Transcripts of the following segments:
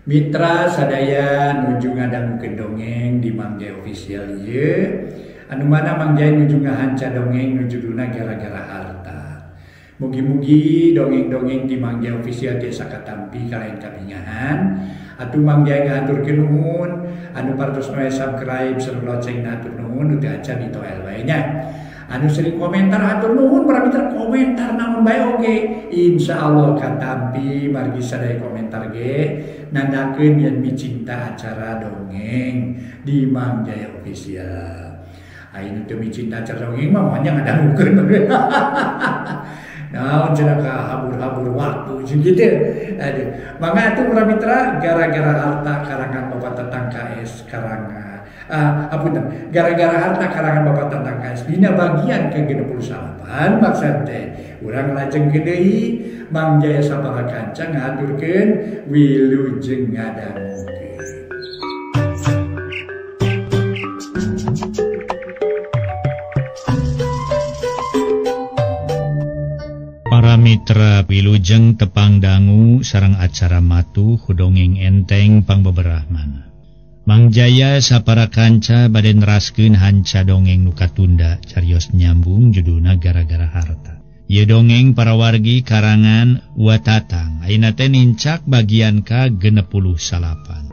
Mitra sadaya nuju ngadangkeun dongeng di Mang Jaya Official ieu. Anu mana Mang Jaya nuju ngahanca dongeng nu judulna gara-gara harta. Mugi-mugi dongeng-dongeng di Mang Jaya Official tiasa katampi kalayan kabingahan. Atuh Mang Jaya ngaturkeun nuhun anu partos noe subscribe sareng lonceng atur nuhun nu teu acan ditoel wae nya. Anu sering komentar atur nuhun para mitra komentar naon bae oge. Insyaallah katampi margi sadaya komentar ge nandakeun yen micinta acara dongeng di Mang Jaya Official. Ayeuna teu micinta acara dongeng mah moal ngadangukeun. Naon cenah ka habur-habur waktu gitu. Aduh, mangga atuh para mitra gara-gara harta karangan Bapak Tatang KS karangan gara-gara harta karangan Bapak Tatang KS dina bagian ke-68 maksud teh urang lajengkeun deui Mang Jaya sabaraha kanca ngaturkeun wilujeng ngadangukeun. Para mitra wilujeng tepang dangu sareng acara matuh dongeng enteng pangbeberahmana. Mang Jaya sapara kanca bade neraskeun hanca dongeng nu katunda carios nyambung judulna gara-gara harta. Ieu dongeng para wargi karangan Wa Tatang. Ayeuna teh nincak bagian ka-68.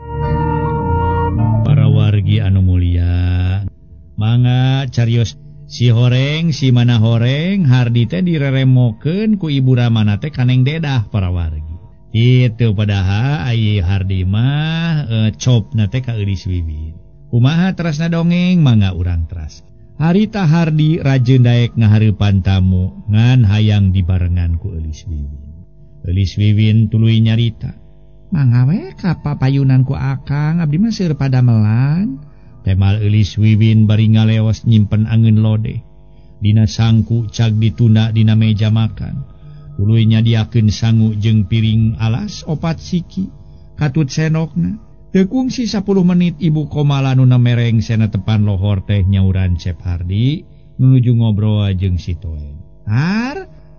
Para wargi anu mulia, mangga carios si horeng si mana horeng Hardi teh direremokeun ku ibu ramana teh kaneng dedah para wargi. Itu padahal ai Hardi mah copna teh ka Eulis Wiwin. Kumaha terasna dongeng mangga urang teras. Harita Hardi rajeun daek ngahareupan tamu ngan hayang dibarengan ku Eulis Wiwin. Eulis Wiwin tuluy nyarita. Mangga we ka papayunan ku akang abdi mah seueur padamelan. Temal Eulis Wiwin bari ngaleos nyimpen angeun lodeh. Dina sangku cag ditunda dina meja makan. Tuluy nyadiakeun sangu jeung piring alas opat siki. Katut senokna. Teu kungsi 10 menit ibu Komala nu mereng sena tepan lohor teh nyauran Cep Hardi nuju ngobrol jeung si Toen.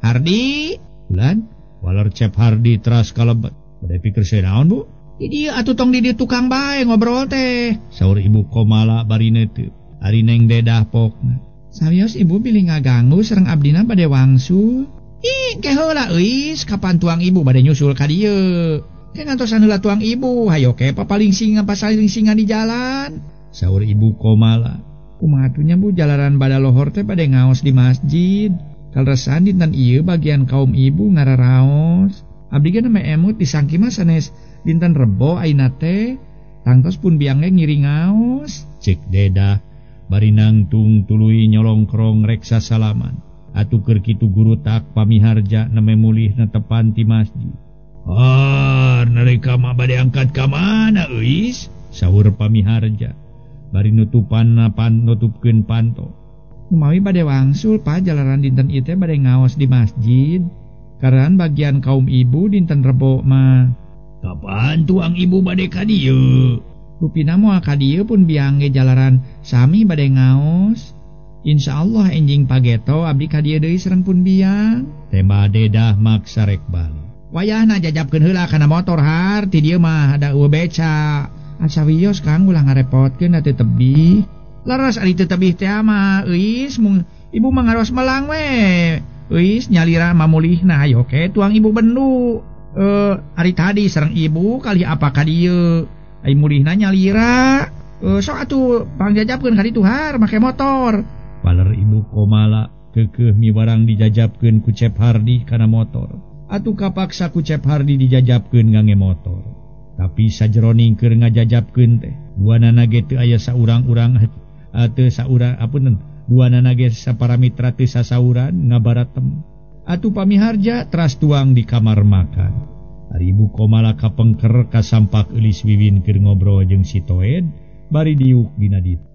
Hardi, ulan waler Cep Hardi teras kalebet. Bade pikir saeunaon, Bu? Di dieu atuh tong di dieu tukang bae ngobrol teh. Saur ibu Komala bari neuteub. Ari neng dedah pokna. Sawios ibu pilih ngaganggu sareng abdina bade wangsul. Ih, ke heula euis kapan tuang ibu bade nyusul ka dieu. Ke ngantosan heula tuang ibu, hayo ke papaling singa pasaling singa di jalan. Saur ibu Komala. Kumaha atuh nya Bu jalaran bada lohor teh bade ngaos di masjid. Kalresan dinten ieu bagian kaum ibu ngararaos. Abdi ge na emut disangki mah sanes dinten Rebo ayeuna teh tangtos pun biang ge ngiri ngaos. Cek dedah bari nangtung tuluy nyolongkrong reksa salaman. Atuh keur kitu guru tak pamiharja neme mulih netepan ti masjid. Nareka mah bade angkat ka mana euis? Saur pamiharja. Bari nutupkeun panto. Kumawi bade wangsul Pa jalaran dinten ieu teh bade ngaos di masjid. Karan bagian kaum ibu dinten Rebo mah. Kapan tuang ibu bade ka dieu? Rupina moal ka dieu pun biang ge jalaran sami bade ngaos. Insyaallah enjing pageto abdi ka dieu deui sareng pun biang. Tema dedah maksa rek bali. Wayahna jajabkeun heula kana motor Har, ti dieu mah ada eueuh beca. Asawios Kang ulah ngarepotkeun atuh tebih. Laras ari teu tebih teh mah euis mung ibu mah ngaros melang we. Euis nyalira mamulihna hayo ke tuang ibu bendu. Ari tadi sareng ibu kali apa ka dieu. Ai mulihna nyalira. Sok atuh pangjajabkeun ka ditu Har make motor. Waler ibu Komala keukeuh miwarang dijajabkeun ku Cep Hardi kana motor. Atuh kapaksa ku Cep Hardi dijajabkeun ngangge motor. Tapi sajeroning keur ngajajabkeun teh duanana ge teu aya saurang-urang duanana ge sapara mitra teu sasauran ngabaratem. Atuh pamiharja teras tuang di kamar makan. Ari ibu Komala kapengker kasampak Eulis Wiwin keur ngobrol jeung si Toed bari diuk dina ditu.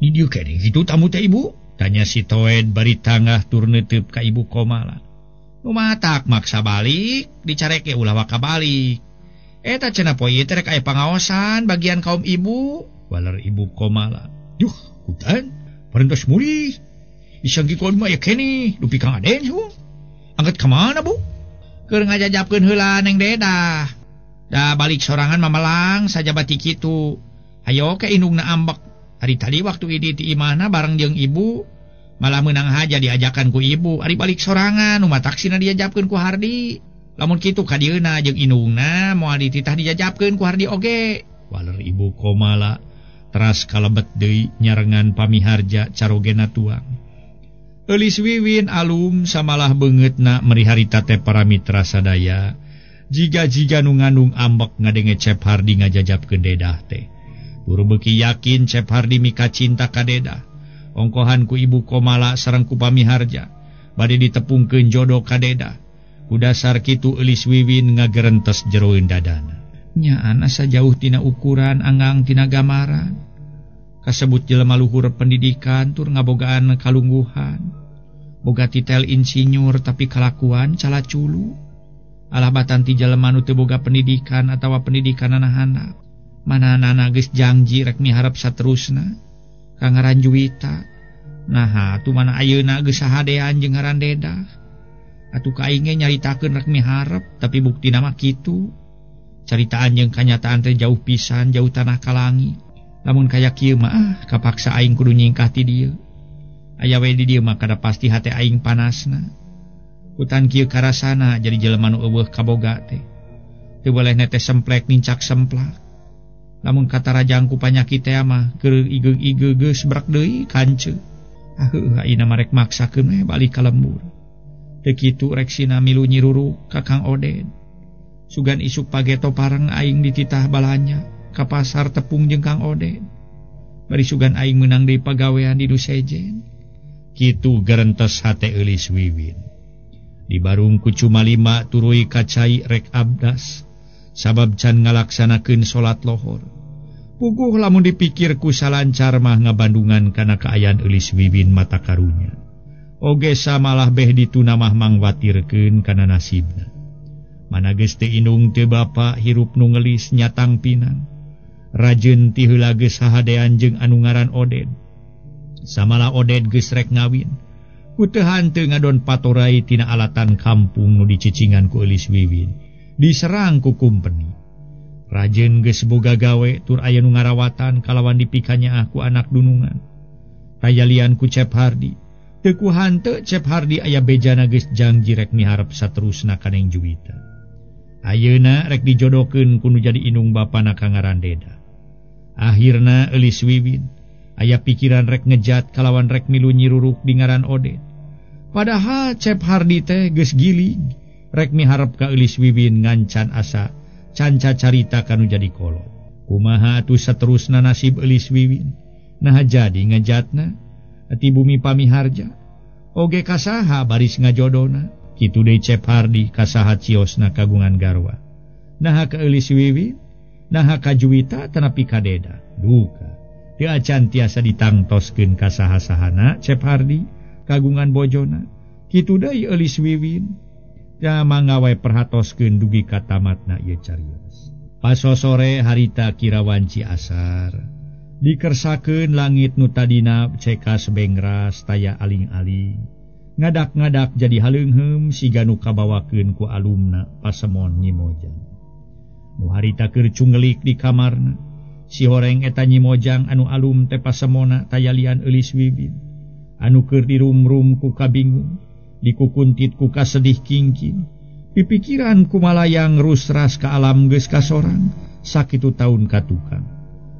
Di dieu kene kitu tamu teh ibu? Tanya si Toed bari tangah tur neuteub ka ibu Komala. Nu matak maksa balik, dicareke ulah waka balik. Eta cenah poe ieu teh rek aya pangaosan bagian kaum ibu, waler ibu Komala. Yuh, hutan, parentos mulih. Isangkikeun mah ya kene, dupi Kang Aden, Angkat ke mana Bu? Keur ngajajabkeun heula Neng Dedah. Da balik sorangan mamalang saja batik itu. Ayo ke indung na ambek. Hari tadi waktu ini di imana bareng jeung ibu. Malah menang haja diajakan ku ibu. Hari balik sorangan umat taksina diajapkeun ku Hardi. Lamun kitu ka dieuna jeung indungna moal dititah dijajapkeun ku Hardi oge. Waler ibu komala teras kalebet deui nyarengan pamiharja carogena tuang. Eulis Wiwin alum samalah beungeutna meri harita teh para mitra sadaya. Jiga-jiga nu ngandung ambek ngadenge Cep Hardi ngajajapkeun dedah teh. Tur beuki yakin Cep Hardi mika cinta ka dedah. Ongkohan ku ibu komala sareng ku pamiharja bade ditepungkeun jodoh ka dedah. Ku dasar kitu Eulis Wiwin ngagerentes jeroeun dadana. Nya ana sajauh tina ukuran anggang tina gamaran. Kasebut jelema luhur pendidikan tur ngabogaan kalungguhan. Boga titel insinyur tapi kalakuan calaculu. Alabatan ti jelema nu teu boga pendidikan atawa pendidikan anak-anak. Manehna geus janji rek miharep saterusna. Ka ngaran Juwita. Nah, atuh mana ayeuna geus sahadean jeung ngaran Dedah. Atuh ka aing ge nyaritakeun rek miharep tapi buktina mah kitu. Caritaan jeung kanyataan teh jauh pisan, jauh tanah ka langit. Lamun kaya kieu mah kapaksa aing kudu nyingkah ti dieu. Aya we di dieu mah kada pasti hate aing panasna. Hutan kieu karasana jadi jelema nu eueuh kaboga teh. Teu boleh nete semplek nincak semplak. Lamun kata rajang ku panyakit teh mah keur igeu-igeu geus brak deui kanceu. Aheuh ayeuna mah rek maksakeun we balik ka lembur. Teu kitu rek sina milu nyiruruk ka Kang Oden. Sugan isuk pageto pareng aing dititah balanya ka pasar tepung jeung Kang Oden. Bari sugan aing meunang deui pagawean di nu sejen. Kitu gerentes hate Eulis Wiwin. Di barung ku cumalima turui kacai rek abdas. Sabab can ngalaksanakeun salat lohor. Puguh lamun dipikir ku salancar mah ngabandungan kana kaayaan Eulis Wiwin mata karunya. Oge samalah beh dituna mah mangwatirkeun kana nasibna. Mana geus teu indung teu bapa hirup nu ngelis nyatang pinang. Rajeun ti heula geus sahadean jeung anu ngaran Oden. Samalah Oden geus rek ngawin. Ku teu hanteu ngadon patorai tina alatan kampung nu dicicingan ku Eulis Wiwin. Diserang ku kumpeni. Rajeun geus boga gawe tur aya nu ngarawatan kalawan dipikanya aku anak dunungan. Tayalian ku Cep Hardi. Teu ku hanteu Cep Hardi aya bejana geus janji rek miharep saterusna kaneng Juwita. Ayeuna rek dijodohkeun ku nu jadi indung bapana ka ngaran Dedah. Akhirna Eulis Wiwin aya pikiran rek ngejat kalawan rek milu nyiruruk di ngaran Oden. Padahal Cep Hardi teh geus giling rek miharep ka Eulis Wiwin ngancan asa canca carita kanu jadi kolot. Kumaha atuh saterusna nasib Eulis Wiwin? Nah jadi ngejatna ati bumi pamiharja. Oge kasaha baris ngajodona. Kitu deui Cep Hardi kasaha ciosna kagungan garwa. Nah ka Eulis Wiwin, nah ka Juwita tanapi ka Dedah. Duka. Teu acan tiasa ditangtoskeun kasaha-sahana Cep Hardi kagungan bojona. Kitu deui Eulis Wiwin. Ya mangawe perhatoskeun dugi ka tamatna ieu carios. Pasosore harita kirawanci asar. Dikersakeun langit nu tadina cekas bengras taya aling-aling. Ngadak-ngadak jadi haleungheum siga nu kabawakeun ku alumna Pasemon Nyi Mojang. Nu harita keur cunggelik di kamarna. Si horeng eta Nyi Mojang anu alum teh Pasemona tayalian Eulis Wiwin. Anu keur dirum-rum ku kabingung. Dikukuntit ku kasedih kingkin. Pipikiran ku malayang rusras ka alam geus kasorang. Sakitu taun ka tukang.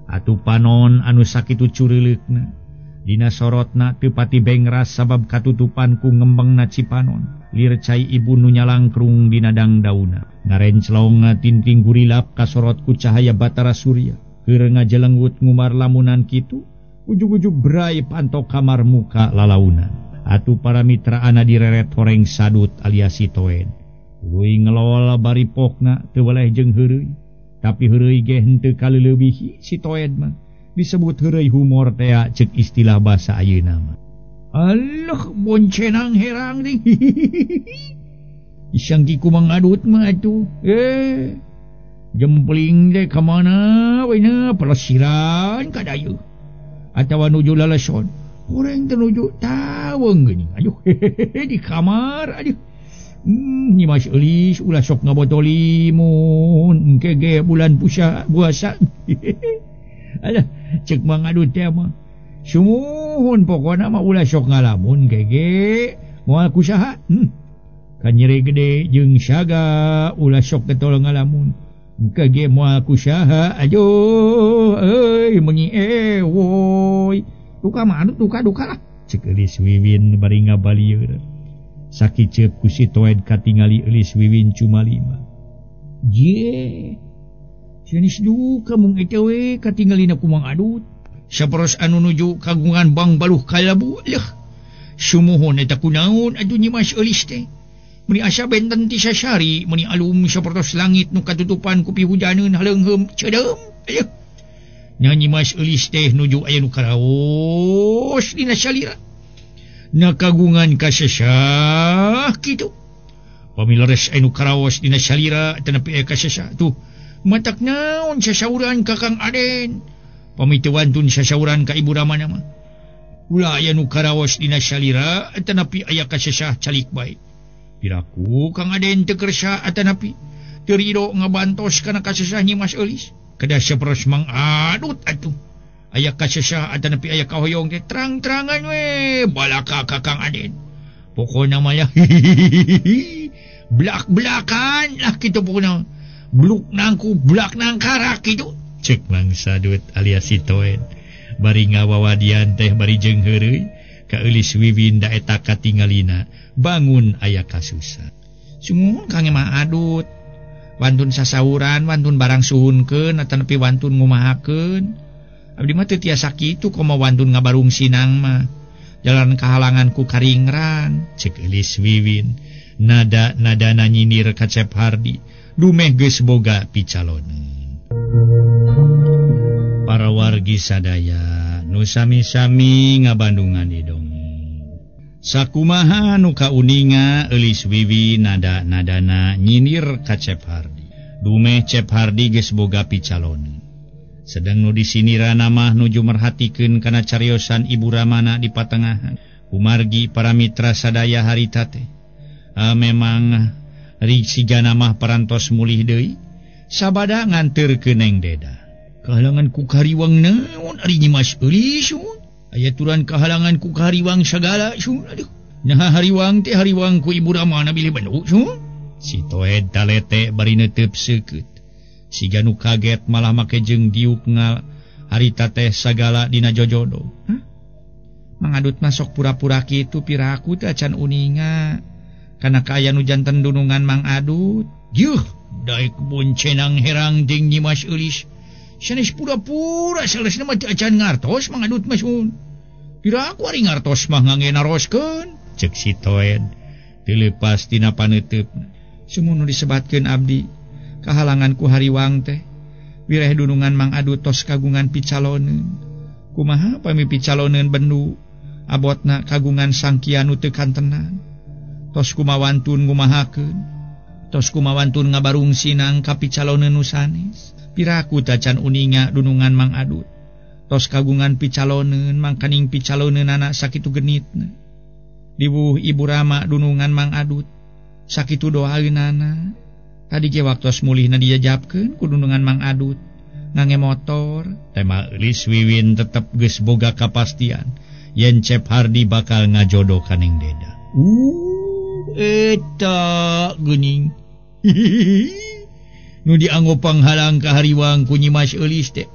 Atuh panon anu sakitu cureleukna. Dina sorotna teu pati bengras sabab katutupan ku ngembengna Cipanon. Lir cai ibu nu nyalangkrung dina dang dauna. Ngarenclong tinting gurilap kasorot ku cahaya batara surya. Keur ngajelenggut ngumar lamunan kitu. Ujug-ujug berai pantok kamar muka lalaunan. Atuh para mitra ana direret horeng sadut alias si Toen. Tuluy ngelol bari pokna teu weleh jeung heureuy. Tapi heureuy ge henteu kaleulebihi si Toen mah. Disebut heureuy humor teh ceuk istilah basa ayeuna mah. Allah boncenang herang ding. Isangki ku mangadut mah atuh. Jempling teh ka mana we na pelesiran ka dayu. Atawa nuju laleson. Urang teh nuju taweng geuning. Aduh di kamar aduh. Nyimas Elis ulah sok ngabotolimun kege bulan puasa alah cek Mang Adut teh mah sumuhun pokona mah ulah sok ngalamun kege moal kusaha kan nyeri gede jeung saga ulah sok ketolong ngalamun kege moal kusaha ajo euy mengi woy tuka mah tuka lah cek Elis Wiwin bari ngabalieur sakit cep ku si Toed katingali Elis Wiwin cuma 5 jenis duka mung eta we katinggalina ku Mang Adut saporos anu nuju kagungan Bang Baluh Kalabu sumuhun eta kunaon atuh Nyimas Elis teh meni asa benten ti sasari meni alum sapertos langit nu katutupan ku pihujaneun haleungheum ceudem nya Nyimas Elis teh nuju aya nu karaos dina salira na kagungan kasesah kitu pamileres anu karaos dina salira tanapi kasesah tuh matak naon sasauran ka Kang Aden pamituantun sasauran ka Ibu Ramana mah ulah aya nu karaos dina salira tanapi aya kasesah calik bae piraku Kang Aden teu kersa atanapi teu ridho ngabantos kana kasesah Nyimas Elis kada saperos Mang Adut atuh aya kasesah atanapi aya kahoyong teh terang-terangan we balaka ka Kang Aden pokona mah ya blak-blakan lah kitu pokona bluk nangku blak nangkara kitu cek Mang Sadut alias si Toed bari ngawawadian teh bari jeung heureuy ka Elis Wiwin da eta katingalina bangun aya kasusah sumuhun Kang Mang Adut wantun sasauran wantun barang suhunkeun atanapi wantun ngumahakeun abdi mah teu tiasa kitu komo wantun ngabarung sinang mah jalan kahalangan ku karingran cek Elis Wiwin nada-nadana nyinir ka Cep Hardi dumeh geus boga picaloneun para wargi sadaya nu sami-sami ngabandungan di dongeng sakumaha nu kauninga Elis Wiwin nada-nadana nyinir ka Cep Hardi dumeh Cep Hardi geus boga picaloneun sedang nu disinirana mah nuju merhatikeun kana cariosan Ibu Ramana di patengahan kumargi para mitra sadaya harita teh memang sigana mah parantos mulih deui sabada nganteurkeun Neng Deda kahalangan ku kariwang naon ari Nyimas Elis aya turan kahalangan ku kariwang sagala aduh nah hariwang teh hariwang ku Ibu Ramana bilih bener si Toed talete bari neuteub seukeut siga nu kaget malah make jeung diuk harita teh sagala dina jojodo Mang Adut masuk pura-pura kitu piraku teh acan uninga kana kaya nu janten dunungan Mang Adut yuh daek boncenang herang jeung Nyimas Elis sanes pura-pura salesna mah teu acan ngartos Mang Adut mah sun piraku ari ngartos mah ngangenaroskeun cek si Toed teu leupas tina paneuteupna sumunu disebatkeun abdi kahalangan ku hariwang teh wireh dunungan Mang Adut tos kagungan picaloneun kumaha pami picaloneun bendu abotna kagungan sangkian nu teu kantenan tos kumawantun ngumahakeun tos kumawantun ngabarung sinang ka picaloneun nu sanes piraku tacan uninga dunungan Mang Adut tos kagungan picaloneun mangkaning picaloneunana sakitu genitna dibuh Ibu Rama dunungan Mang Adut sakitu doaeunana tadi ge waktos mulihna dijajabkeun ku dunungan Mang Adut ngange motor tema Elis Wiwin tetep geus boga kapastian yen Cep Hardi bakal ngajodo ka Neng Deda eta geuning nu dianggo panghalang ka hariwang ku Nyimas Elis teh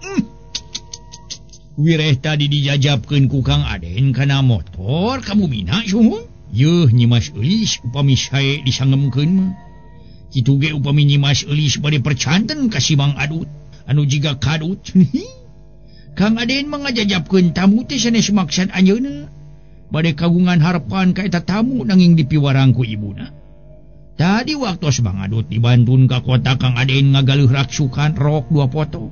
wireh tadi dijajabkeun ku Kang Aden kana motor ka bumina sungguh yeuh Nyimas Elis upami sae disangemkeun mah kitu ge upami Nyimas Elis bade percanten ka si Mang Adut anu jiga kadut Kang Aden mangajajabkeun tamu teh sanes maksad anjeunna bade kagungan harapan ka eta tamu nanging dipiwarang ku ibuna tadi waktos Mang Adut dibantun ka kota Kang Aden ngagaleuh raksukan rok 2 poto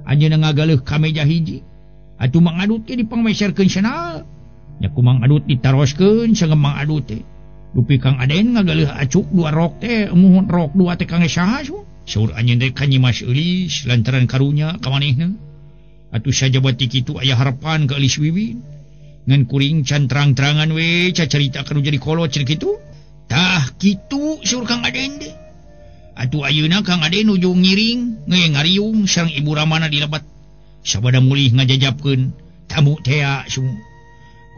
anjeunna ngagaleuh kameja hiji atuh Mang Adut ge dipangmeserkeun sana nya ku Mang Adut ditaroskeun sangem Mang Adut teh dupi Kang Aden ngagaleuh acuk 2 rok teh muhun rok 2 teh kangge saha saur anjeun teh ka Nyimas Elis lantaran karunya ka manehna atuh sajabati kitu aya harapan ka Elis Wiwin ngan kuring can terang-terangan we cacarita kanu jadi kolot cenah kitu Tah kitu sur Kang Aden deh. Atuh ayeuna Kang Aden nuju ngiring ngariung sareng Ibu Ramana dilebat. Sabada mulih ngajajapkeun tamu tea sungu.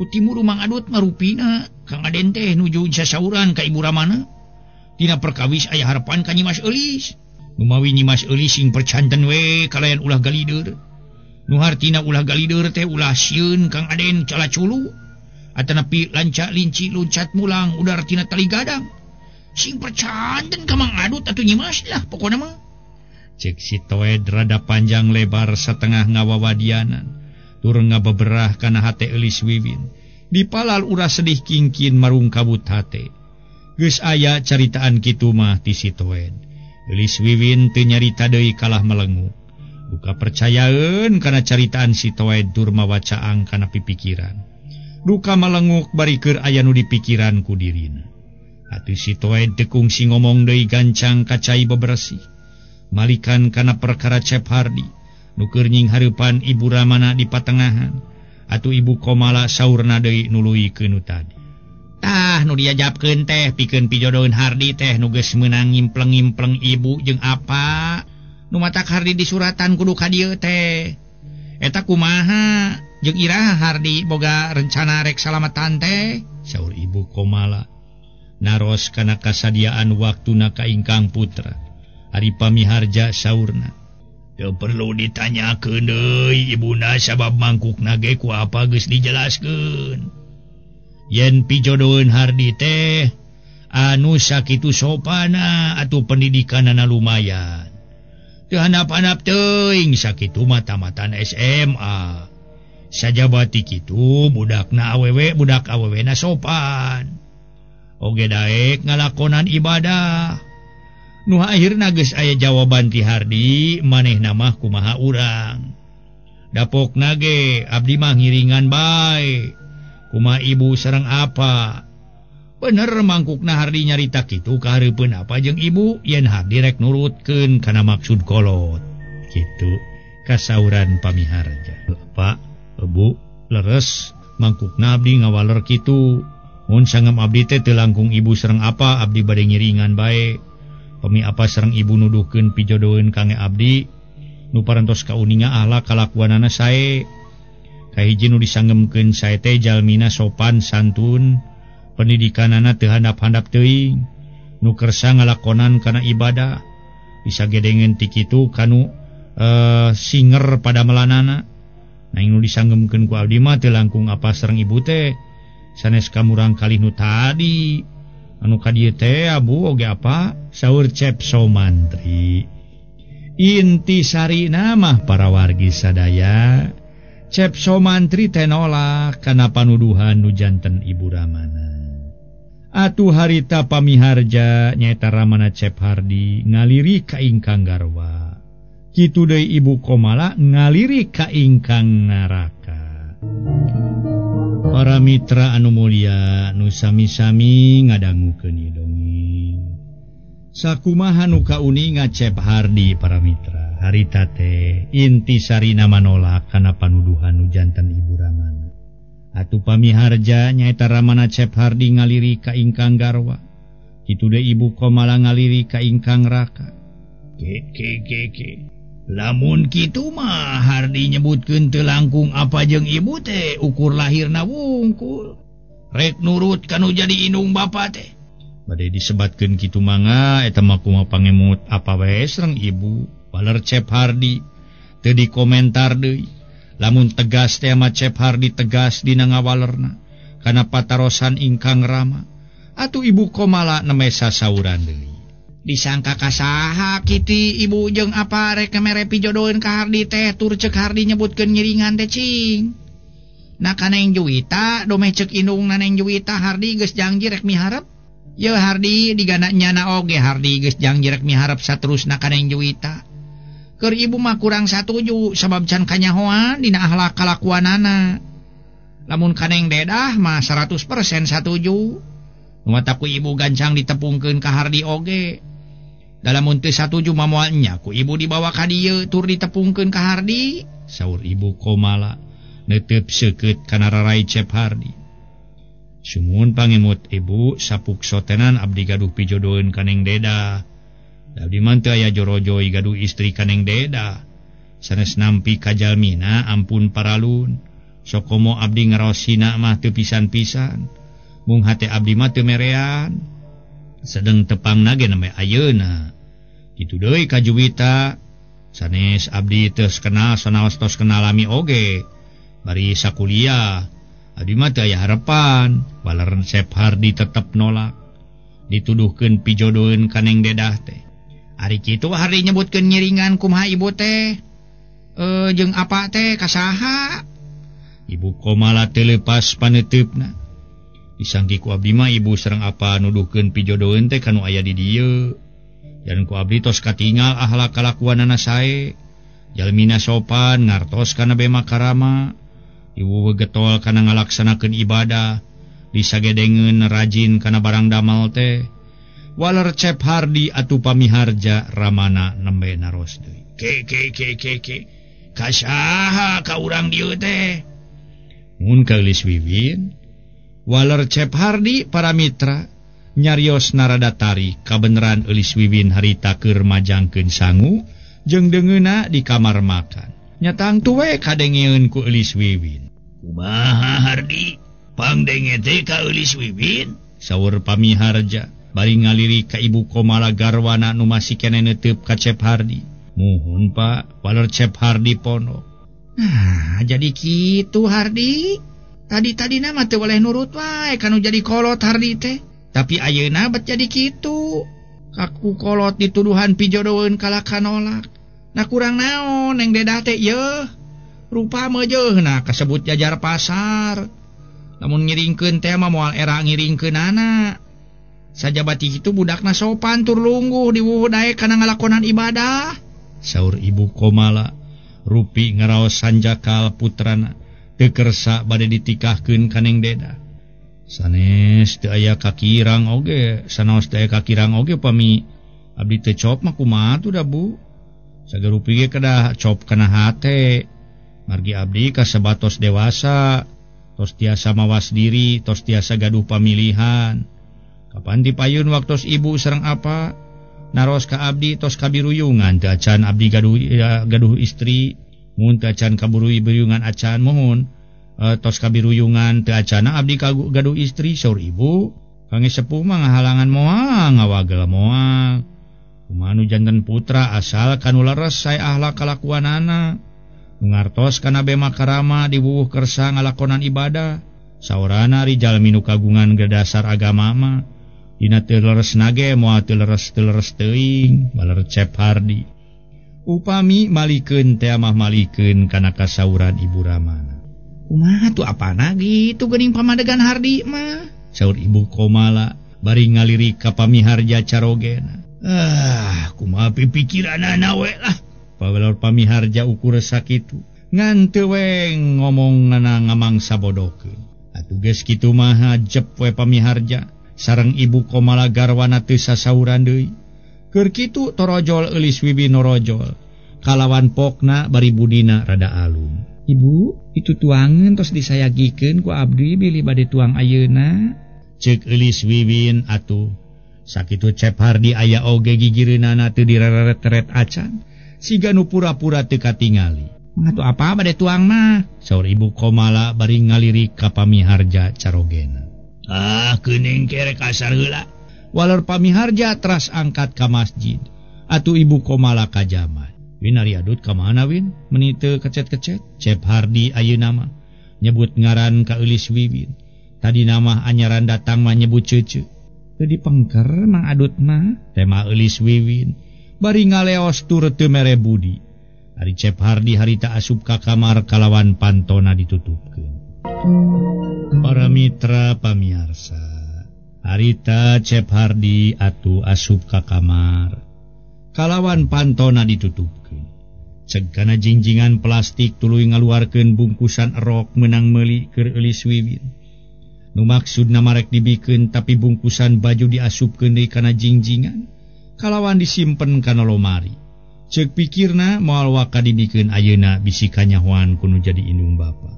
Ku timur Mang Adut marupina Kang Aden teh nuju sasauran ka Ibu Ramana. Tina perkawis aya harapan ka Nyimas Eulis. Nu mawi Nyimas Eulis sing percanten we kalayan ulah galideur. Nu hartina ulah galideur teh ulah sieun Kang Aden calaculu. Atanapi lancak linci loncat mulang udar tina tali gadang. Sing percanten ka Mang Adut atuh Nyimas lah pokona mah. Cek si Toed rada panjang lebar satengah ngawawadianan. Tur ngabeberah kana hate Eulis Wiwin. Dipalal urah sedih kingkin marung kabut hate. Geus aya caritaan kitu mah ti si Toed. Eulis Wiwin teu nyarita deui kalah melenguk. Buka percayaeun kana caritaan si Toed tur mawacaang kana pipikiran. Duka melenguk bari keur aya nu dipikiran ku dirina. Atuh si Toed teu kungsi ngomong deui gancang kacai bebersih. Malikan kana perkara Cep Hardi nu keur nyinghareupan Ibu Ramana di patengahan. Atuh Ibu Komala saurna deui nuluykeun nu tadi. Tah nu diajapkeun teh pikeun pijodoheun Hardi teh nu geus meunang ngimpleng-ngimpleng ibu jeung apa. Nu matak Hardi di suratan kudu ka dieu teh. Eta kumaha? Jeung iraha Hardi boga rencana rek salamatan teh, saur Ibu Komala. Naros kana kasadiaan waktuna ka ingkang putra. Ari pamiharja saurna. Teu perlu ditanyakeun deui ibuna sabab mangkukna ge ku apa geus dijelaskeun. Yen pijodoheun Hardi teh anu sakitu sopana atuh pendidikanana lumayan. Teu handap-handap teuing sakitu mata-matan SMA. Sajabati kitu budakna awewe budak awewena sopan. Oge daek ngalakonan ibadah. Nu akhirna geus aya jawaban ti Hardi manehna mah kumaha urang. Dapokna ge abdi mah ngiringan bae. Kumaha ibu sareng apa. Bener mangkukna Hardi nyarita kitu kahareupeun apa jeung ibu yen Hardi rek nurutkeun kana maksud kolot. Kitu kasauran pamiharja. Pak Ebu leres mangkukna abdi ngawaler kitu. Mun sangem abdi teh teu langkung ibu sareng apa abdi bade ngiringan bae. Pami apa sareng ibu nuduhkeun pijodoheun kange abdi nu parantos kauninga ahla kalakuanana sae. Kahiji nu disanggemkeun sae teh jalmina sopan santun, pendidikanana teu handap-handap teuing, nu kersa ngalakonan kana ibadah. Bisa gedengeun ti kitu kanu singer pada melanana. Nah nu disanggemkeun ku abdi mah teu langkung apa sareng ibu teh sanes kamurang kalih nu tadi anu ka dieu teh abu oge apa saur Cep Somantri. Inti sarina mah para wargi sadaya Cep Somantri teh nolak kana panuduhan nu janten Ibu Ramana. Atuh harita pamiharja nyaeta Ramana Cep Hardi ngaliri ka ingkang garwa. Kitu deui Ibu Komala ngaliri ka ingkang naraka. Para mitra anu mulia nu sami-sami ngadangukeun ieu dongeng. Sakumaha nu kauninga Cep Hardi para mitra. Harita teh inti sarina manolak kana panuduhan nu janten Ibu Ramana. Atuh pamiharja nyaeta Ramana Cep Hardi ngaliri ka ingkang garwa. Kitu deui Ibu Komala ngaliri ka ingkang raka. Lamun kitu mah Hardi nyebutkeun teu langkung apa jeung ibu teh ukur lahirna wungkul. Rek nurut kanu jadi indung bapa teh. Bade disebatkeun kitu mangga eta mah kumaha pangemut apa wae sareng ibu. Waler Cep Hardi teu dikomentar deui. Lamun tegas teh mah Cep Hardi tegas dina ngawalerna kana patarosan ingkang Rama. Atuh Ibu Komala nemeh sasauran deui. Disangka kasaha kiti ibu jeung apa rek mere pijodoheun ka Hardi teh tur ceuk Hardi nyebutkeun ngiringan teh cing. Nah ka Neng Juwita domeh ceuk indungna Neng Juwita Hardi geus janji rek miharep. Ye Hardi digana nyana oge Hardi geus janji rek miharep saterusna ka Neng Juwita. Keur ibu mah kurang satuju sabab can kanyahoan dina akhlak kalakuanana. Lamun ka Neng Dedah mah 100% satuju. Nu mata ku ibu gancang ditepungkeun ka Hardi oge. Dalam teu satuju mamoalnya ku ibu dibawa ka dieu tur ditepungkeun ka Hardi, saur Ibu Komala neuteup seukeut kana rarai Cep Hardi. Sumun pangemut ibu sapuk sotenan abdi gaduh pijodoeun kaneng deda. Abdi mah teu aya jorojoi gaduh istri kaneng deda. Sanes nampi kajalmina ampun paralun. Sokomo abdi ngarosina mah teu pisan-pisan. Mung hate abdi mah teu merean. Sedeng tepangna ge neme ayeuna. Kitu deui ka Juwita. Sanes abdi tos kenal sanaos tos kenal lami oge. Bari sakuliah abdi mah teu aya harepan. Baler Cep Hardi tetep nolak. Dituduhkeun pijodoeun kaneng dedah teh. Ari kitu Hardi nyebutkeun nyiringan kumaha ibu teh. Jeung apa teh kasaha? Ibu Komala teu leupas paneteupna. Disangki ku abdi mah ibu sareng apa nuduhkeun pijodoeun teh kanu aya di dieu. Dan ku abdi tos katingal ahlak kalakuanana sae. Jalmina sopan ngartos kana bema karama. Ibu getol kana ngalaksanakeun ibadah. Disagedengeun rajin kana barang damal teh. Waler Cep Hardi atuh pamiharja ramana nembe naros deui. Ke. Kasaha ka urang dieu teh? Mun ka Eulis Wiwin, waler Cep Hardi para mitra nyarios naradatari kabeneran Eulis Wiwin harita keur majangkeun sangu jeung deungeuna di kamar makan. Nyatang tuwe kadengeun ku Eulis Wiwin. Kumaha Hardi? Pangdenge teh ka Eulis Wiwin? Saur pamiharja bari ngaliri ka Ibu Komala garwana nu masih keneh neuteup ka Cep Hardi. Muhun Pak, waler Cep Hardi pondok. Nah, jadi kitu Hardi. Tadi-tadina mah teu boleh nurut wae kanu jadi kolot Hardi teh. Tapi ayeuna bet jadi kitu. Kaku kolot dituduhan pijodoeun kalaka nolak. Nah kurang naon neng dedah teh yeuh. Rupa meujeuhna kasebut jajar pasar. Lamun ngiringkeun teh mah moal era ngiringkeunana. Sajabati kitu budakna sopan tur lungguh diwuhud daek kana ngalakonan ibadah. Saur Ibu Komala rupi ngaraos sanjakal putrana teu kersa bade ditikahkeun kaneng deda. Sanes teu aya kakirang oge, sanaos teu aya kakirang oge pami abdi teu cop mah kumaha tuh da Bu? Sagarupi ge kedah cop kana hate. Margi abdi kasebatos dewasa, tos tiasa mawas diri, tos tiasa gaduh pamilihan. Kapan dipayun waktos ibu sareng apa? Naros ka abdi tos kabiruyungan teu acan abdi gaduh istri. Mun teu acan kabiruyungan acan mohon. Tos kabiruyungan teu acana abdi gaduh istri saur ibu. Kangge sepuh mah ngahalangan moal ngawagel moal. Kumaha nu janten putra asal kanu leres sae ahlak kalakuanana. Ngartos kana bema karama diwuwuh kersa ngalakonan ibadah. Saurana rijal minu kagungan gedasar agama mah. Dina teu leres nage moal teu leres teuing baler Cep Hardi. Upami malikeun teh mah malikeun kana kasauran Ibu Ramana. Kumaha tuh apana gitu geuning pamadegan Hardi mah? Saur Ibu Komala bari ngaliri ka pamiharja carogena. Kumaha pipikiranana we lah. Pawelar pamiharja ukur sakitu. Ngan teu we ngomongna ngamangsa bodokeun. Atuh geus kitu mah jep we pamiharja. Sareng Ibu Komala garwana teu sasauran deui. Keur kitu torojol Eulis Wiwin norojol. Kalawan pokna bari budina rada alum. Ibu, itu tuangan tos disayagikeun ku abdi bilih bade tuang ayeuna. Ceuk Eulis Wiwin atuh. Sakitu Cep Hardi aya oge gigireunana teu direret-ret acan. Siga nu pura-pura teu katingali. Mangatu apa bade tuang mah? Saur Ibu Komala bari ngaliri ka pamiharja carogena. Keuning kerek asar heula. Waler pamiharja teras angkat ka masjid. Atuh Ibu Komala ka jaman. Win ari adut ka mana Win? Meuni teu kecet-kecet. Cep Hardi ayeuna mah nyebut ngaran ka Eulis Wiwin. Tadi nama anyaran datang mah nyebut ceuceu. Teu dipengker mang adut mah tema Eulis Wiwin. Bari ngaleos tur teu mere budi. Ari Cep Hardi harita asup ka kamar kalawan pantona ditutupkeun. Para mitra pamiarsa, harita Cep Hardi atuh asup ka kamar kalawan pantona ditutupkeun. Ceg kana jingjingan plastik tuluy ngaluarkeun bungkusan erok meunang meuli keur Eulis Wiwin. Nu maksudna marek dibikeun tapi bungkusan baju diasupkeun deui kana jingjingan kalawan disimpen kana lomari. Cek pikirna moal waka dibikeun ayeuna bisi kanyahoan kuno jadi indung bapa.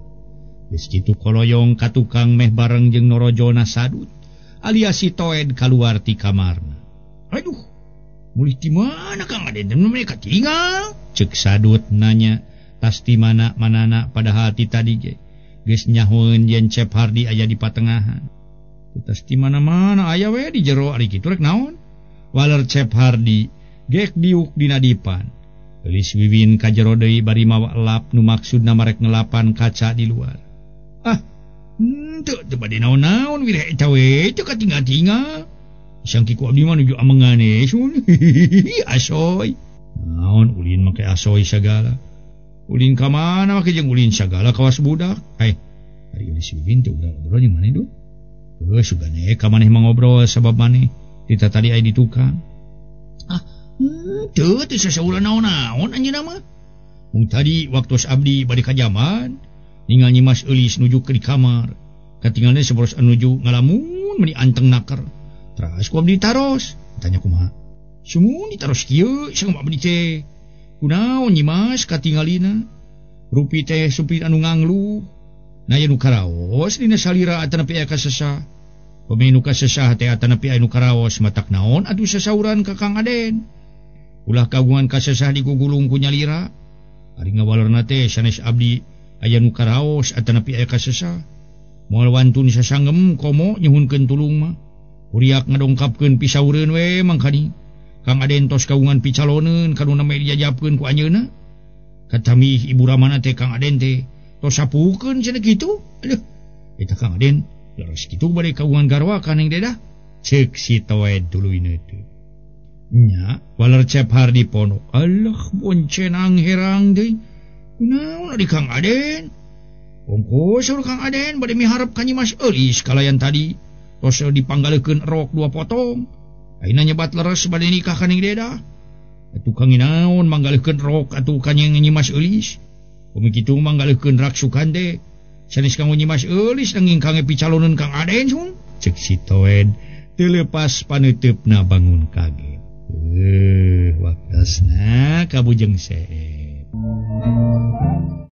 Geus kitu koloyong ka tukang meh bareng jeung Norojona sadut alias si Toed kaluar ti kamarna. Aduh, mulih ti mana Kang Aden teh mereka tinggal? Ceuk sadut nanya, tas ti mana-manana padahal ti tadi ge geus nyahoeun yen Cep Hardi aya di patengahan. Tas ti mana-mana aya we di jero ari kitu rek naon? Waler Cep Hardi gek diuk dina dipan. Gelis Wiwin ka jero deui bari mawa elap nu maksudna marek ngelapan kaca di luar. Ah, teu bade naon-naon wireh eta we teu katinggal-tinggal. Sangkiku abdi mah nuju amengane sun. Asoy. Naon ulin make asoy sagala. Ulin ka mana make jeung ulin sagala kawas budak. Ari Gelis Wiwin teu udah ngobrol jeung maneh do. Sugane ka maneh mangobrol sabab maneh kita tadi aya di tukang. Teu sasauran naon-naon anjeunna mah. Mung tadi waktu abdi bade ka jaman, ningali Mas Eulis nuju ke di kamar. Katinggalna saboros nuju ngalamun meni anteng naker. Teras ku abdi taros. Tanya kumaha? Sumun ditaros kieu sang abdi teh. Kunaon nyi Mas katinggalina? Rupi teh supir anu nganglu. Naya nu karaos dina salira atanapi aya kasesah. Pemenu kasesah teh atanapi aya nu karaos matak naon atuh sasauran ka Kang Aden. Ulah kagungan kasesah digugulung ku nyalira. Ari ngawalerna teh sanes abdi aya nu karaos atanapi aya kasesah. Moal wantun sasanggem komo nyuhunkeun tulung mah. Kuriak ngadongkapkeun pisaureun we mangkani. Kang Aden tos kagungan picaloneun kanu name dijajabkeun ku anjeunna. Katamih ibu ramana teh Kang Aden teh tos sapukeun cenah kitu. Aduh, eta Kang Aden leres kitu bade kagungan garwa kaneng dedah. Ceuk si Toed duluina teh. Nya, waler Cep Hardi pono. Allah, boncenang herang deui. Kunaon ari Kang Aden? Ongkos urang Kang Aden bade miharep ka Nyi Mas Eulis kalayan tadi. Tos dipanggalekeun rok 2 potong. Ayeuna nyebat leres bade nikah kaneng dedah. Atuh kang naon manggalekeun rok atuh ka Nyi Mas Eulis. Umi kitu manggalekeun raksukan teh. Sanes kanggo Nyi Mas Eulis nanging kangge picaloneun Kang Aden sun. Cek si Toed teu leupas paneuteup-na bangun kaget. Waktasna kabujeng Sep.